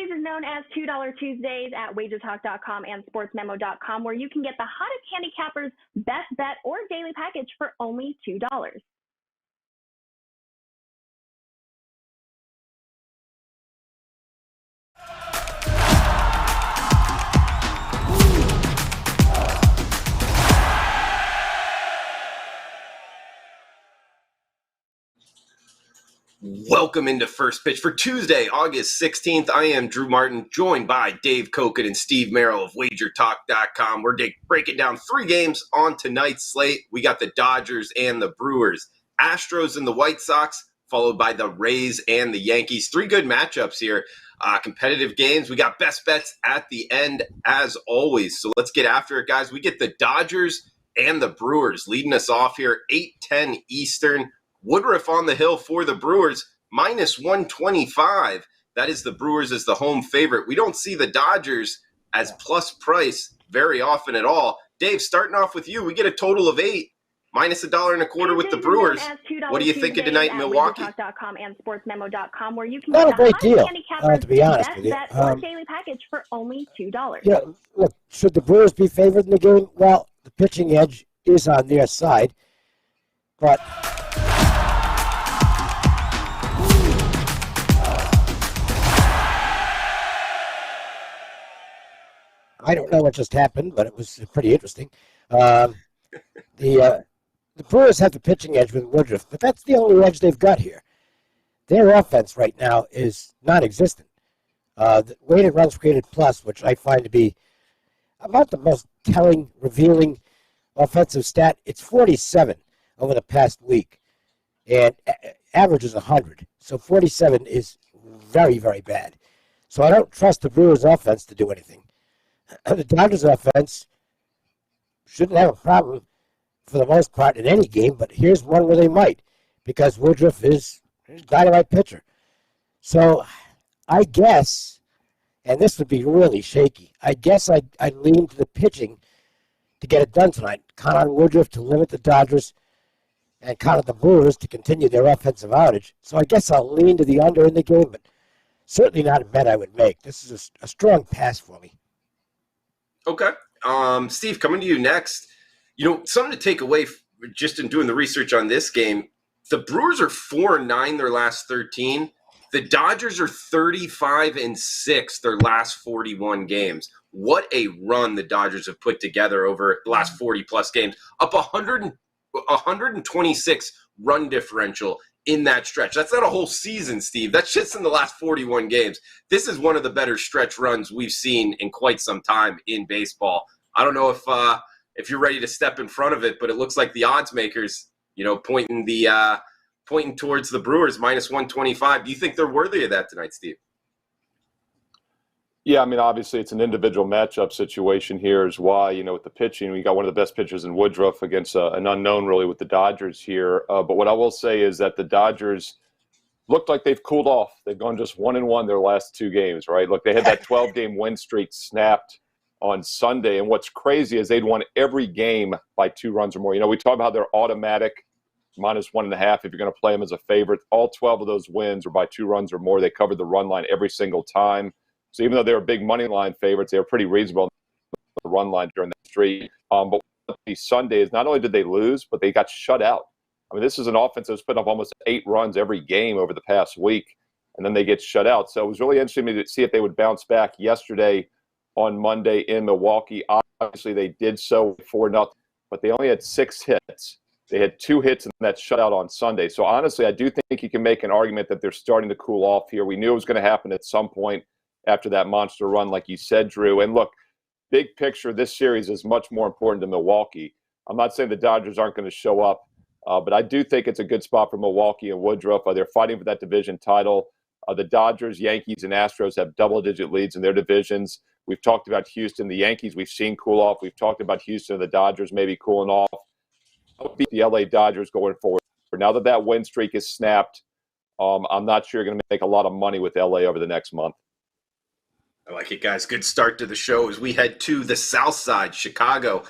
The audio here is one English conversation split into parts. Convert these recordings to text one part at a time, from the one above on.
Tuesdays is known as $2 Tuesdays at WagerTalk.com and SportsMemo.com, where you can get the hottest handicappers' best bet or daily package for only $2. Welcome into First Pitch for Tuesday, August 16th. I am Drew Martin, joined by Dave Koken and Steve Merrill of WagerTalk.com. We're breaking down 3 games on tonight's slate. We got the Dodgers and the Brewers, Astros and the White Sox, followed by the Rays and the Yankees. 3 good matchups here, competitive games. We got best bets at the end, as always. So let's get after it, guys. We get the Dodgers and the Brewers leading us off here, 8:10 Eastern. Woodruff on the hill for the Brewers, minus 125. That is the Brewers as the home favorite. We don't see the Dodgers as plus price very often at all. Dave, starting off with you, we get a total of 8, minus $1.25 with the Brewers. What do you think of tonight in Milwaukee? And SportsMemo.com, where you can Not get a great deal, handicappers' to be honest best with you. bet or daily package for only $2. Yeah, look, should the Brewers be favored in the game? Well, the pitching edge is on their side, but I don't know what just happened, but it was pretty interesting. The Brewers have the pitching edge with Woodruff, but that's the only edge they've got here. Their offense right now is non-existent. The weighted runs created plus, which I find to be about the most telling, revealing offensive stat, it's 47 over the past week, and average is 100. So 47 is very, very bad. So I don't trust the Brewers' offense to do anything. The Dodgers' offense shouldn't have a problem for the most part in any game, but here's one where they might, because Woodruff is a dynamite pitcher. So I guess, and this would be really shaky, I guess I'd lean to the pitching to get it done tonight. Count on Woodruff to limit the Dodgers and count on the Brewers to continue their offensive outage. So I guess I'll lean to the under in the game, but certainly not a bet I would make. This is a strong pass for me. Okay. Steve, coming to you next. Something to take away just in doing the research on this game, the Brewers are 4-9 their last 13. The Dodgers are 35-6 their last 41 games. What a run the Dodgers have put together over the last 40-plus games. Up 126 run differential in that stretch. That's not a whole season, Steve. That's just in the last 41 games. This is one of the better stretch runs we've seen in quite some time in baseball. I don't know if you're ready to step in front of it, but it looks like the odds makers, pointing towards the Brewers minus 125. Do you think they're worthy of that tonight, Steve? Yeah, I mean, obviously it's an individual matchup situation here is why, with the pitching, we got one of the best pitchers in Woodruff against an unknown really with the Dodgers here. But what I will say is that the Dodgers looked like they've cooled off. They've gone just 1-1 their last 2 games, right? Look, they had that 12-game win streak snapped on Sunday. And what's crazy is they'd won every game by 2 runs or more. We talk about how they're automatic minus 1.5 if you're going to play them as a favorite. All 12 of those wins were by 2 runs or more. They covered the run line every single time. So even though they were big money line favorites, they were pretty reasonable on the run line during that streak. But these Sundays, not only did they lose, but they got shut out. I mean, this is an offense that's put up almost 8 runs every game over the past week, and then they get shut out. So it was really interesting to see if they would bounce back yesterday on Monday in Milwaukee. Obviously, they did so 4-0, but they only had 6 hits. They had 2 hits in that shutout on Sunday. So honestly, I do think you can make an argument that they're starting to cool off here. We knew it was going to happen at some point after that monster run, like you said, Drew. And look, big picture, this series is much more important to Milwaukee. I'm not saying the Dodgers aren't going to show up, but I do think it's a good spot for Milwaukee and Woodruff. They're fighting for that division title. The Dodgers, Yankees, and Astros have double-digit leads in their divisions. We've talked about Houston. The Yankees we've seen cool off. We've talked about Houston and the Dodgers maybe cooling off. I'll beat the LA Dodgers going forward. Now that win streak is snapped, I'm not sure you're going to make a lot of money with LA over the next month. I like it, guys. Good start to the show as we head to the South Side, Chicago.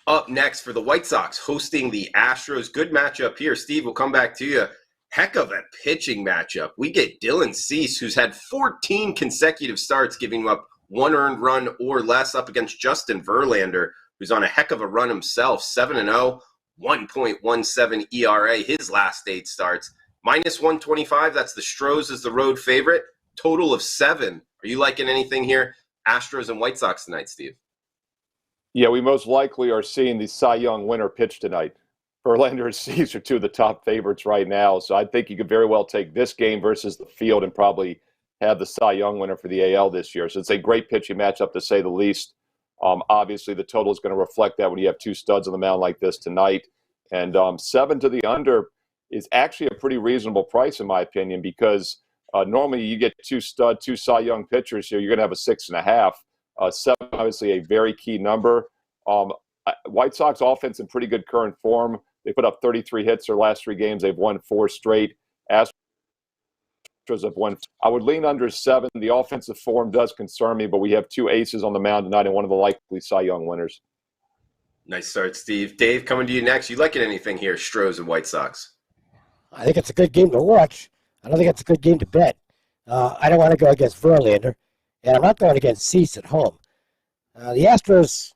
Up next for the White Sox hosting the Astros. Good matchup here. Steve, we'll come back to you. Heck of a pitching matchup. We get Dylan Cease, who's had 14 consecutive starts, giving up 1 earned run or less, up against Justin Verlander, who's on a heck of a run himself, 7-0, 1.17 ERA his last 8 starts. Minus 125, that's the Astros as the road favorite. Total of 7. Are you liking anything here? Astros and White Sox tonight, Steve. Yeah, we most likely are seeing the Cy Young winner pitch tonight. Verlander and Cease are 2 of the top favorites right now, so I think you could very well take this game versus the field and probably have the Cy Young winner for the AL this year. So it's a great pitching matchup, to say the least. Obviously, the total is going to reflect that when you have 2 studs on the mound like this tonight. And 7 to the under is actually a pretty reasonable price, in my opinion, because normally you get 2 Cy Young pitchers here, you're going to have a 6.5. 7, obviously, a very key number. White Sox offense in pretty good current form. They put up 33 hits their last 3 games. They've won 4 straight. Astros have won. I would lean under 7. The offensive form does concern me, but we have 2 aces on the mound tonight and one of the likely Cy Young winners. Nice start, Steve. Dave, coming to you next. You liking anything here, Astros and White Sox? I think it's a good game to watch. I don't think it's a good game to bet. I don't want to go against Verlander, and I'm not going against Cease at home. The Astros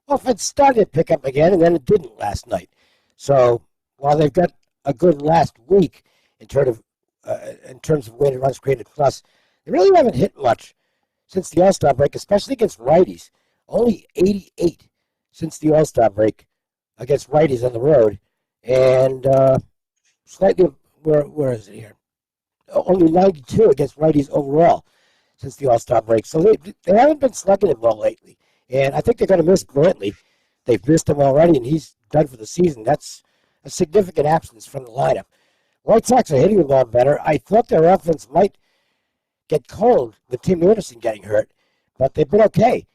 offense started to pick up again, and then it didn't last night. So while they've got a good last week in terms of weighted runs created plus, they really haven't hit much since the All-Star break, especially against righties. Only 88 since the All-Star break against righties on the road, and slightly, where is it here? Only 92 against righties overall since the All-Star break. So they haven't been slugging it well lately, and I think they're going to miss Brantley. They've missed him already, and he's done for the season. That's a significant absence from the lineup. White Sox are hitting the ball better. I thought their offense might get cold with Tim Anderson getting hurt, but they've been okay.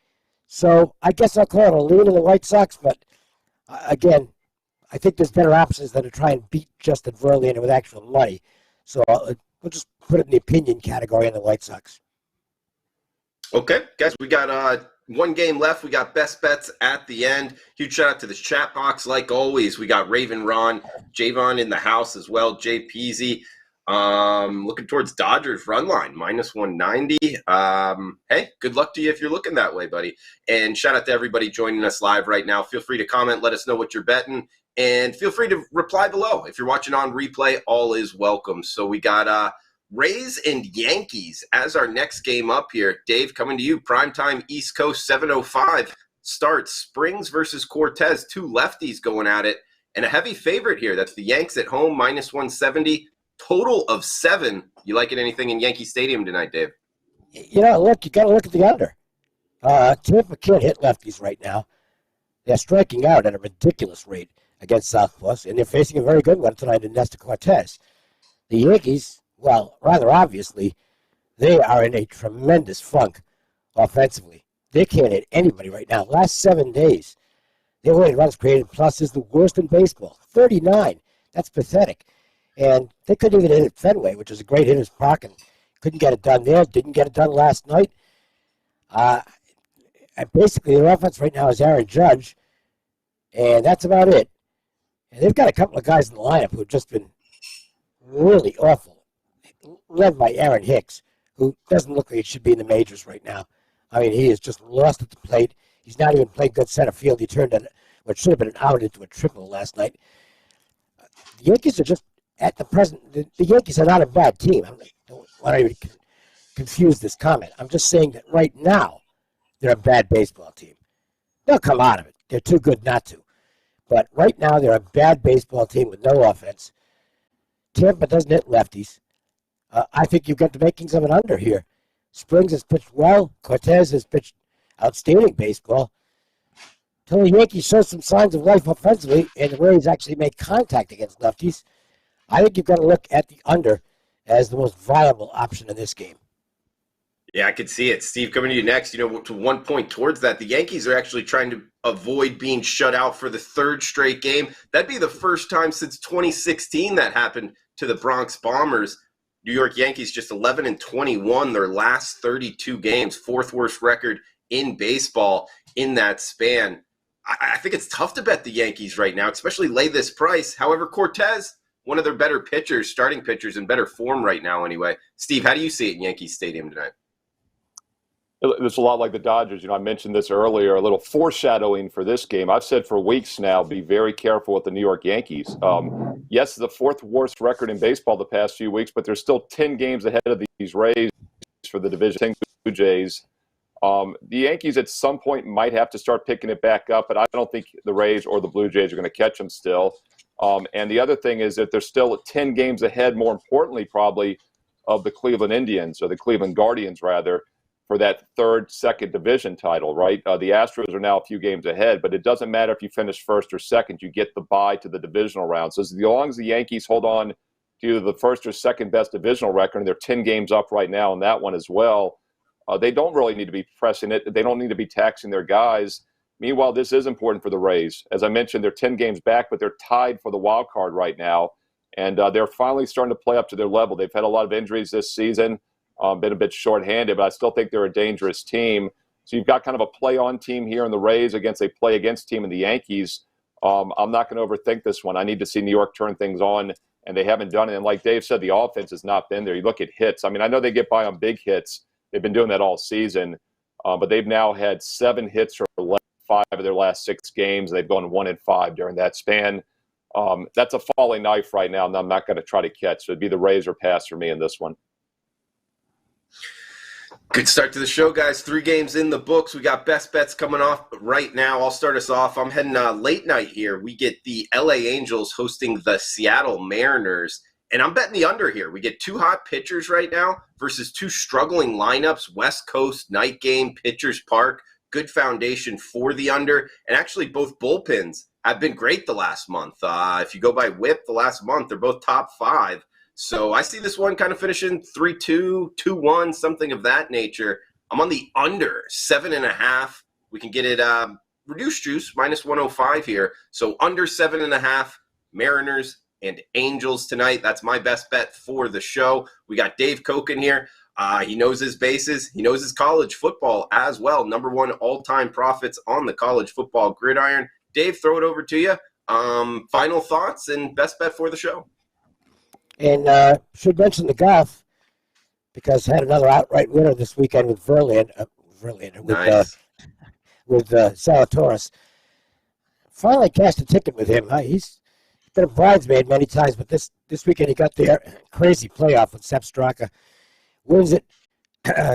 So I guess I'll call it a lean in the White Sox, but again, I think there's better options than to try and beat Justin Verlander with actual money. So we'll just put it in the opinion category in the White Sox. Okay, guys, we got 1 game left. We got best bets at the end. Huge shout out to the chat box. Like always, we got Raven Ron, Javon in the house as well, Jay Peasy. Looking towards Dodgers run line, minus 190. Hey, good luck to you if you're looking that way, buddy. And shout out to everybody joining us live right now. Feel free to comment. Let us know what you're betting. And feel free to reply below. If you're watching on replay, all is welcome. So we got Rays and Yankees as our next game up here. Dave, coming to you. Primetime East Coast 7:05 starts. Springs versus Cortez. 2 lefties going at it. And a heavy favorite here. That's the Yanks at home, minus 170. Total of 7. You liking anything in Yankee Stadium tonight, Dave? You know, look, you got to look at the under. Tampa can't hit lefties right now. They're striking out at a ridiculous rate against Southpaws, and they're facing a very good one tonight in Nestor Cortez. The Yankees, well, rather obviously, they are in a tremendous funk offensively. They can't hit anybody right now. Last 7 days, their weighted runs created plus is the worst in baseball. 39. That's pathetic. And they couldn't even hit at Fenway, which is a great hitter's park, and couldn't get it done there. Didn't get it done last night. And basically, their offense right now is Aaron Judge, and that's about it. And they've got a couple of guys in the lineup who have just been really awful, led by Aaron Hicks, who doesn't look like he should be in the majors right now. I mean, he is just lost at the plate. He's not even playing good center field. He turned what should have been an out into a triple last night. The Yankees are just, at the present, the Yankees are not a bad team. I don't want to even confuse this comment. I'm just saying that right now, they're a bad baseball team. They'll come out of it. They're too good not to. But right now, they're a bad baseball team with no offense. Tampa doesn't hit lefties. I think you've got the makings of an under here. Springs has pitched well. Cortez has pitched outstanding baseball. Until the Yankees show some signs of life offensively and the Rays actually make contact against lefties, I think you've got to look at the under as the most viable option in this game. Yeah, I could see it. Steve, coming to you next. You know, to 1 point towards that, the Yankees are actually trying to avoid being shut out for the 3rd straight game. That'd be the first time since 2016 that happened to the Bronx Bombers. New York Yankees just 11-21 their last 32 games, 4th worst record in baseball in that span. I think it's tough to bet the Yankees right now, especially lay this price. However, Cortez, one of their better pitchers, starting pitchers, in better form right now anyway. Steve, how do you see it in Yankee Stadium tonight? It's a lot like the Dodgers. I mentioned this earlier, a little foreshadowing for this game. I've said for weeks now, be very careful with the New York Yankees. Yes, the fourth worst record in baseball the past few weeks, but they're still 10 games ahead of these Rays for the division. Blue Jays. The Yankees at some point might have to start picking it back up, but I don't think the Rays or the Blue Jays are going to catch them still. And the other thing is that they're still 10 games ahead, more importantly probably, of the Cleveland Indians, or the Cleveland Guardians rather, for that second division title, right? The Astros are now a few games ahead, but it doesn't matter if you finish first or second. You get the bye to the divisional round. So as long as the Yankees hold on to either the first or second best divisional record, and they're 10 games up right now in that one as well, they don't really need to be pressing it. They don't need to be taxing their guys. Meanwhile, this is important for the Rays. As I mentioned, they're 10 games back, but they're tied for the wild card right now. And they're finally starting to play up to their level. They've had a lot of injuries this season. Been a bit shorthanded, but I still think they're a dangerous team. So you've got kind of a play-on team here in the Rays against a play-against team in the Yankees. I'm not going to overthink this one. I need to see New York turn things on, and they haven't done it. And like Dave said, the offense has not been there. You look at hits. I mean, I know they get by on big hits. They've been doing that all season, but they've now had 7 hits or less 5 of their last 6 games. They've gone 1-5 during that span. That's a falling knife right now, and I'm not going to try to catch. So it'd be the Rays or pass for me in this one. Good start to the show, guys. 3 games in the books. We got best bets coming off right now. I'll start us off. I'm heading late night here. We get the LA Angels hosting the Seattle Mariners, and I'm betting the under here. We get 2 hot pitchers right now versus 2 struggling lineups. West Coast night game, Pitchers Park. Good foundation for the under, and actually both bullpens have been great the last month. If you go by whip the last month, they're both top 5. So I see this one kind of finishing 3-2, 2-1, something of that nature. I'm on the under 7.5. We can get it reduced juice, -105 here. So under 7.5, Mariners and Angels tonight. That's my best bet for the show. We got Dave Koch here. He knows his bases. He knows his college football as well. Number 1 all-time profits on the college football gridiron. Dave, throw it over to you. Final thoughts and best bet for the show. And should mention the golf, because I had another outright winner this weekend with Nice. with Salatoris. Finally cashed a ticket with him. He's been a bridesmaid many times, but this weekend he got there. Crazy playoff with Sepp Straka. Wins it,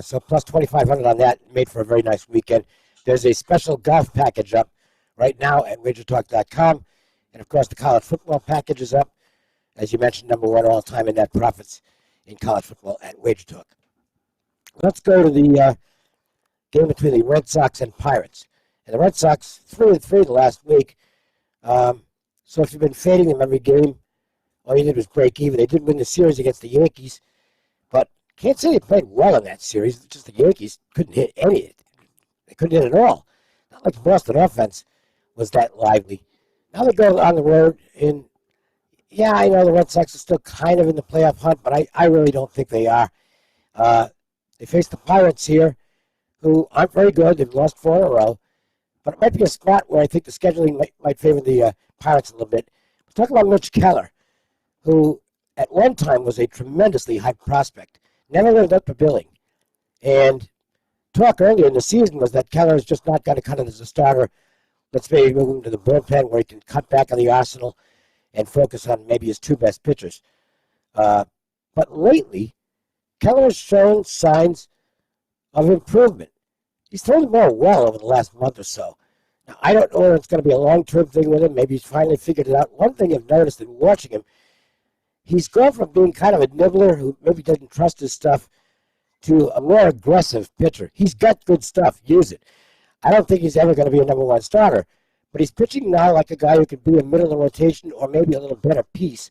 so plus 2,500 on that. Made for a very nice weekend. There's a special golf package up right now at WagerTalk.com. And, of course, the college football package is up. As you mentioned, number 1 all-time in net profits in college football at WagerTalk. Let's go to the game between the Red Sox and Pirates. And the Red Sox, 3-3 the last week. So if you've been fading them every game, all you did was break even. They did win the series against the Yankees, but can't say they played well in that series. Just the Yankees couldn't hit any. They couldn't hit at all. Not like the Boston offense was that lively. Now they go on the road in. Yeah, I know the Red Sox are still kind of in the playoff hunt, but I really don't think they are. They face the Pirates here, who aren't very good. They've lost 4 in a row. But it might be a spot where I think the scheduling might favor the Pirates a little bit. Let's talk about Mitch Keller, who at one time was a tremendously high prospect. Never lived up to billing. And talk earlier in the season was that Keller is just not going to cut it as a starter. Let's maybe move him to the bullpen where he can cut back on the arsenal and focus on maybe his 2 best pitchers. But lately, Keller has shown signs of improvement. He's thrown the ball well over the last month or so. Now, I don't know whether it's going to be a long-term thing with him. Maybe he's finally figured it out. One thing I've noticed in watching him, he's gone from being kind of a nibbler who maybe doesn't trust his stuff to a more aggressive pitcher. He's got good stuff. Use it. I don't think he's ever going to be a number 1 starter. But he's pitching now like a guy who could be a middle of the rotation or maybe a little better piece.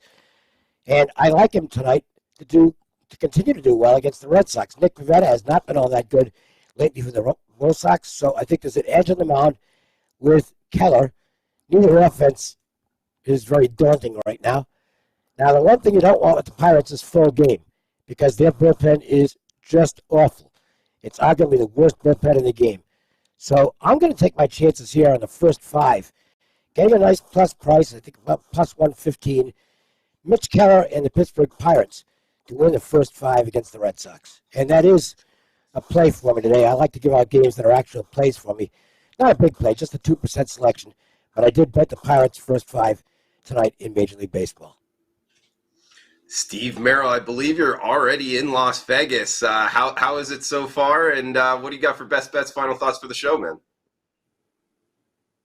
And I like him tonight to continue to do well against the Red Sox. Nick Pivetta has not been all that good lately for the Red Sox, so I think there's an edge on the mound with Keller. Neither offense is very daunting right now. Now, the one thing you don't want with the Pirates is full game, because their bullpen is just awful. It's arguably the worst bullpen in the game. So I'm going to take my chances here on the first 5. Getting a nice plus price, I think about plus 115. Mitch Keller and the Pittsburgh Pirates to win the first 5 against the Red Sox. And that is a play for me today. I like to give out games that are actual plays for me. Not a big play, just a 2% selection. But I did bet the Pirates first 5 tonight in Major League Baseball. Steve Merrill, I believe you're already in Las Vegas. How is it so far? And what do you got for best bets, final thoughts for the show, man?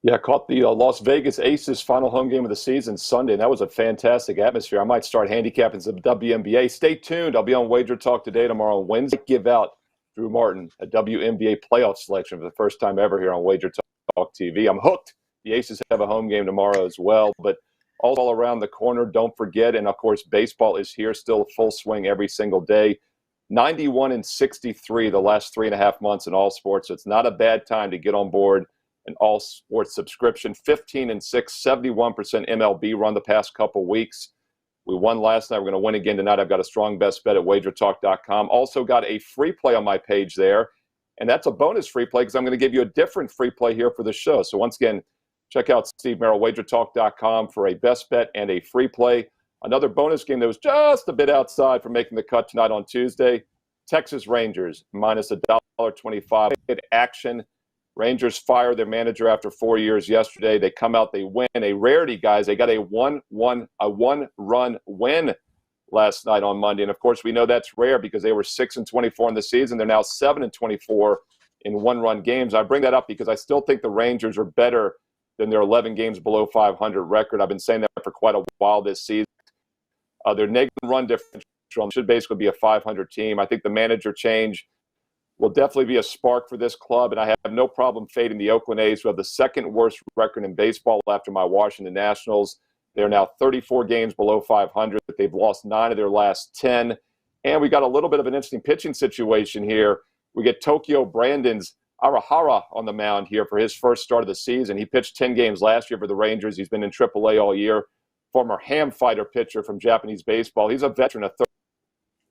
Yeah, caught the Las Vegas Aces final home game of the season Sunday, and that was a fantastic atmosphere. I might start handicapping some WNBA. Stay tuned. I'll be on Wager Talk today, tomorrow, on Wednesday. Give out Drew Martin a WNBA playoff selection for the first time ever here on Wager Talk TV. I'm hooked. The Aces have a home game tomorrow as well, but all around the corner, don't forget. And, of course, baseball is here, still full swing every single day. 91-63 the last 3.5 months in all sports. So it's not a bad time to get on board an all sports subscription. 15-6, 71% MLB run the past couple weeks. We won last night. We're going to win again tonight. I've got a strong best bet at WagerTalk.com. Also got a free play on my page there. And that's a bonus free play because I'm going to give you a different free play here for the show. So once again, check out Steve Merrill, WagerTalk.com for a best bet and a free play. Another bonus game that was just a bit outside for making the cut tonight on Tuesday. Texas Rangers minus $1.25. Good action. Rangers fire their manager after 4 years yesterday. They come out, they win. A rarity, guys. They got a one-run win last night on Monday. And, of course, we know that's rare because they were 6-24 in the season. They're now 7-24 in one-run games. I bring that up because I still think the Rangers are better than their 11 games below 500 record. I've been saying that for quite a while this season. Their negative run differential should basically be a 500 team. I think the manager change will definitely be a spark for this club, and I have no problem fading the Oakland A's, who have the second worst record in baseball after my Washington Nationals. They're now 34 games below 500. They've lost 9 of their last 10. And we got a little bit of an interesting pitching situation here. We get Tokyo Brandon's Arahara on the mound here for his first start of the season. He pitched 10 games last year for the Rangers. He's been in AAA all year. Former ham fighter pitcher from Japanese baseball. He's a veteran, a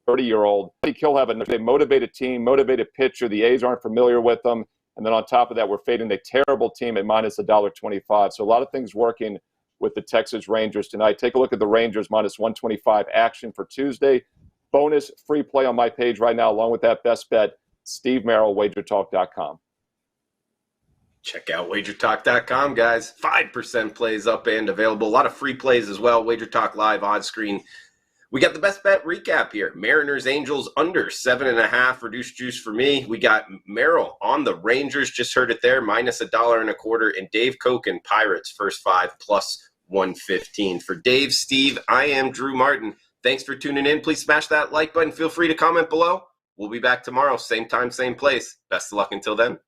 30-year-old. He'll have a motivated team, motivated pitcher. The A's aren't familiar with them. And then on top of that, we're fading a terrible team at minus $1.25. So a lot of things working with the Texas Rangers tonight. Take a look at the Rangers minus 125 action for Tuesday. Bonus free play on my page right now, along with that best bet. Steve Merrill, WagerTalk.com. Check out WagerTalk.com, guys. 5% plays up and available. A lot of free plays as well. WagerTalk Live, odds screen. We got the best bet recap here. Mariners, Angels under 7.5, reduced juice for me. We got Merrill on the Rangers, just heard it there, minus $1.25. And Dave Koken, Pirates, first 5, plus 115. For Dave, Steve, I am Drew Martin. Thanks for tuning in. Please smash that like button. Feel free to comment below. We'll be back tomorrow, same time, same place. Best of luck until then.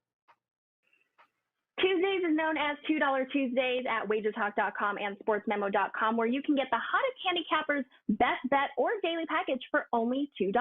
Tuesdays is known as $2 Tuesdays at WagerTalk.com and SportsMemo.com, where you can get the hottest handicappers, best bet, or daily package for only $2.